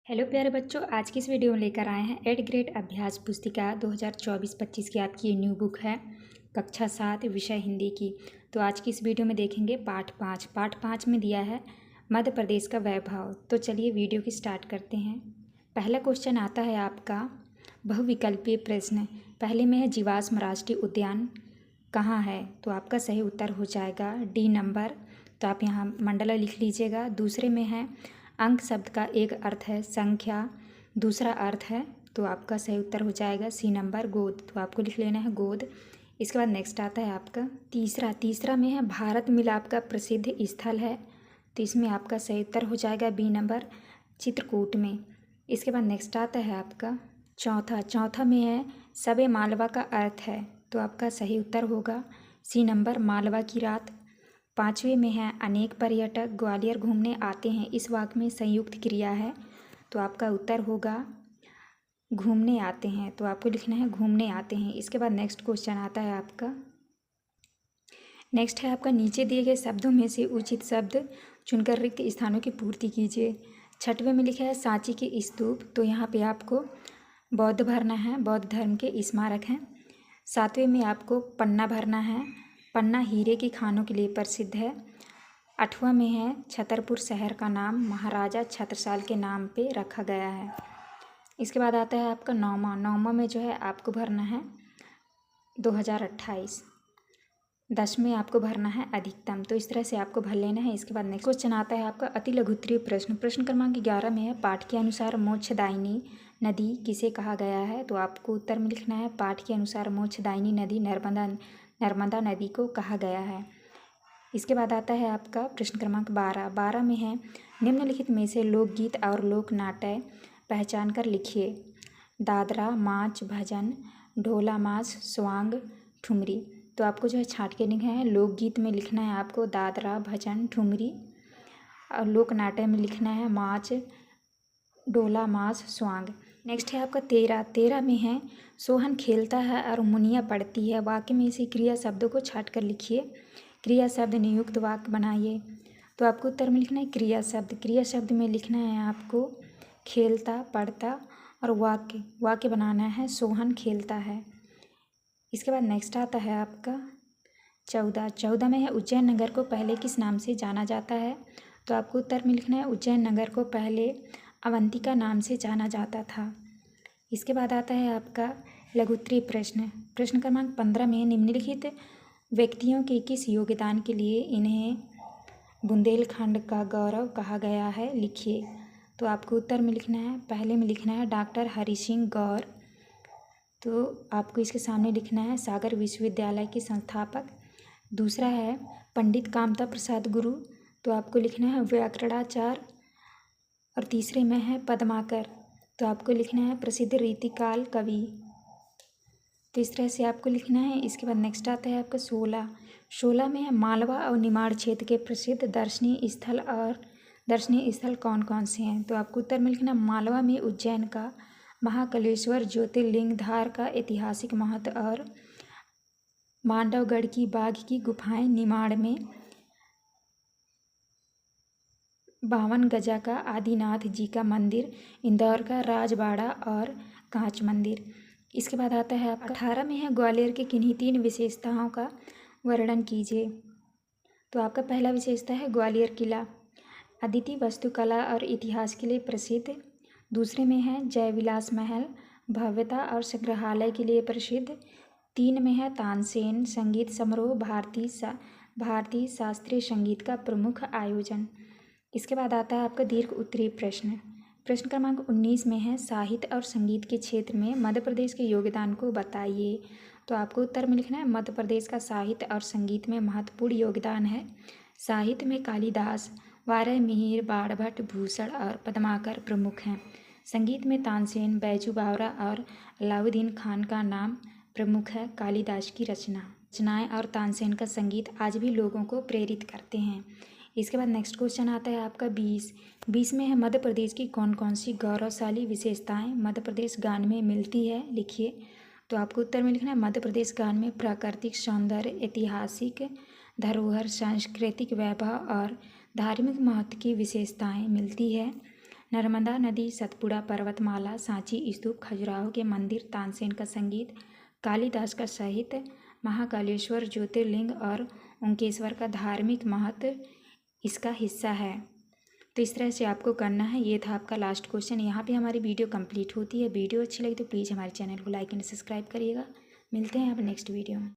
Hello प्यारे बच्चों, आज की इस वीडियो में लेकर आए हैं 8th ग्रेड अभ्यास पुस्तिका 2024-25 की आपकी न्यू बुक है कक्षा 7 विषय हिंदी की। तो आज की इस वीडियो में देखेंगे पाठ 5 में दिया है मध्य प्रदेश का वैभव। तो चलिए वीडियो की स्टार्ट करते हैं। पहला क्वेश्चन आता है आपका बहुविकल्पीय प्रश्न। पहले में है जीवाश्म राष्ट्रीय उद्यान कहाँ है, तो आपका सही उत्तर हो जाएगा डी नंबर। तो आप यहाँ मंडला लिख लीजिएगा। दूसरे में है अंक शब्द का एक अर्थ है संख्या, दूसरा अर्थ है, तो आपका सही उत्तर हो जाएगा सी नंबर गोद। तो आपको लिख लेना है गोद। इसके बाद नेक्स्ट आता है आपका तीसरा में है भारत मिलाप का प्रसिद्ध स्थल है, तो इसमें आपका सही उत्तर हो जाएगा बी नंबर चित्रकूट में। इसके बाद नेक्स्ट आता है आपका चौथा में है सबे मालवा का अर्थ है, तो आपका सही उत्तर होगा सी नंबर मालवा की रात। पाँचवें में है अनेक पर्यटक ग्वालियर घूमने आते हैं, इस वाक्य में संयुक्त क्रिया है, तो आपका उत्तर होगा घूमने आते हैं। तो आपको लिखना है घूमने आते हैं। इसके बाद नेक्स्ट क्वेश्चन आता है आपका नेक्स्ट है आपका नीचे दिए गए शब्दों में से उचित शब्द चुनकर रिक्त स्थानों की पूर्ति कीजिए। छठवें में लिखा है सांची के स्तूप, तो यहाँ पे आपको बौद्ध भरना है, बौद्ध धर्म के स्मारक हैं। सातवें में आपको पन्ना भरना है, पन्ना हीरे की खानों के लिए प्रसिद्ध है। आठवां में है छतरपुर शहर का नाम महाराजा छत्रसाल के नाम पे रखा गया है। इसके बाद आता है आपका नौमा में जो है आपको भरना है 2028। 10 में आपको भरना है अधिकतम, तो इस तरह से आपको भर लेना है। इसके बाद नेक्स्ट क्वेश्चन आता है आपका अति लघुत्तरीय प्रश्न क्रमांक 11 में है पाठ के अनुसार मोक्षदायिनी नदी किसे कहा गया है, तो आपको उत्तर में लिखना है पाठ के अनुसार मोक्षदायिनी नदी नर्मदा नदी को कहा गया है। इसके बाद आता है आपका प्रश्न क्रमांक 12 में है निम्नलिखित में से लोकगीत और लोक नाट्य पहचान कर लिखिए। दादरा माच भजन, ढोला माच, स्वांग, ठुमरी, तो आपको जो है छाँट के लिखना है। लोकगीत में लिखना है आपको दादरा भजन ठुमरी, और लोक नाट्य में लिखना है माच डोला मास स्वांग। नेक्स्ट है आपका 13 में है सोहन खेलता है और मुनिया पढ़ती है, वाक्य में से क्रिया शब्दों को छाट कर लिखिए। क्रिया शब्द नियुक्त वाक्य बनाइए, तो आपको उत्तर में लिखना है क्रिया शब्द में लिखना है आपको खेलता पढ़ता, और वाक्य बनाना है सोहन खेलता है। इसके बाद नेक्स्ट आता है आपका 14 में है उज्जैन नगर को पहले किस नाम से जाना जाता है, तो आपको उत्तर में लिखना है उज्जैन नगर को पहले अवंतिका नाम से जाना जाता था। इसके बाद आता है आपका लघुत्तरीय प्रश्न क्रमांक 15 में निम्नलिखित व्यक्तियों के किस योगदान के लिए इन्हें बुंदेलखंड का गौरव कहा गया है, लिखिए। तो आपको उत्तर में लिखना है, पहले में लिखना है डॉक्टर हरि सिंह गौर, तो आपको इसके सामने लिखना है सागर विश्वविद्यालय के संस्थापक। दूसरा है पंडित कामता प्रसाद गुरु, तो आपको लिखना है व्याकरणाचार्य। और तीसरे में है पद्माकर, तो आपको लिखना है प्रसिद्ध रीतिकाल कवि। तो इस तरह से आपको लिखना है। इसके बाद नेक्स्ट आता है आपका 16 में है मालवा और निमाड़ क्षेत्र के प्रसिद्ध दर्शनीय स्थल कौन कौन से हैं, तो आपको उत्तर में लिखना मालवा में उज्जैन का महाकालेश्वर ज्योतिर्लिंग, धार का ऐतिहासिक महत्व और मांडवगढ़ की बाघ की गुफाएं, निमाड़ में 52 गजा का आदिनाथ जी का मंदिर, इंदौर का राजबाड़ा और कांच मंदिर। इसके बाद आता है आपका 18 में है ग्वालियर की किन्हीं 3 विशेषताओं का वर्णन कीजिए, तो आपका पहला विशेषता है ग्वालियर किला, अद्वितीय वास्तुकला और इतिहास के लिए प्रसिद्ध। दूसरे में है जयविलास महल, भव्यता और संग्रहालय के लिए प्रसिद्ध। 3 में है तानसेन संगीत समारोह, भारतीय शास्त्रीय संगीत का प्रमुख आयोजन। इसके बाद आता है आपका दीर्घ उत्तरीय प्रश्न क्रमांक 19 में है साहित्य और संगीत के क्षेत्र में मध्य प्रदेश के योगदान को बताइए, तो आपको उत्तर में लिखना है मध्य प्रदेश का साहित्य और संगीत में महत्वपूर्ण योगदान है। साहित्य में कालिदास, वारह मिहिर, बाणभट्ट, भूषण और पद्माकर प्रमुख हैं। संगीत में तानसेन, बैजू बावरा और अलाउद्दीन खान का नाम प्रमुख है। कालिदास की रचनाएं और तानसेन का संगीत आज भी लोगों को प्रेरित करते हैं। इसके बाद नेक्स्ट क्वेश्चन आता है आपका 20 में है मध्य प्रदेश की कौन कौन सी गौरवशाली विशेषताएं मध्य प्रदेश गान में मिलती है, लिखिए। तो आपको उत्तर में लिखना है मध्य प्रदेश गान में प्राकृतिक सौंदर्य, ऐतिहासिक धरोहर, सांस्कृतिक वैभव और धार्मिक महत्व की विशेषताएं मिलती है। नर्मदा नदी, सतपुड़ा पर्वतमाला, सांची स्तूप, खजुराहो के मंदिर, तानसेन का संगीत, कालिदास का साहित्य, महाकालेश्वर ज्योतिर्लिंग और ओंकेश्वर का धार्मिक महत्व इसका हिस्सा है। तो इस तरह से आपको करना है। ये था आपका लास्ट क्वेश्चन। यहाँ पे हमारी वीडियो कंप्लीट होती है। वीडियो अच्छी लगी तो प्लीज़ हमारे चैनल को लाइक एंड सब्सक्राइब करिएगा। मिलते हैं अब नेक्स्ट वीडियो में।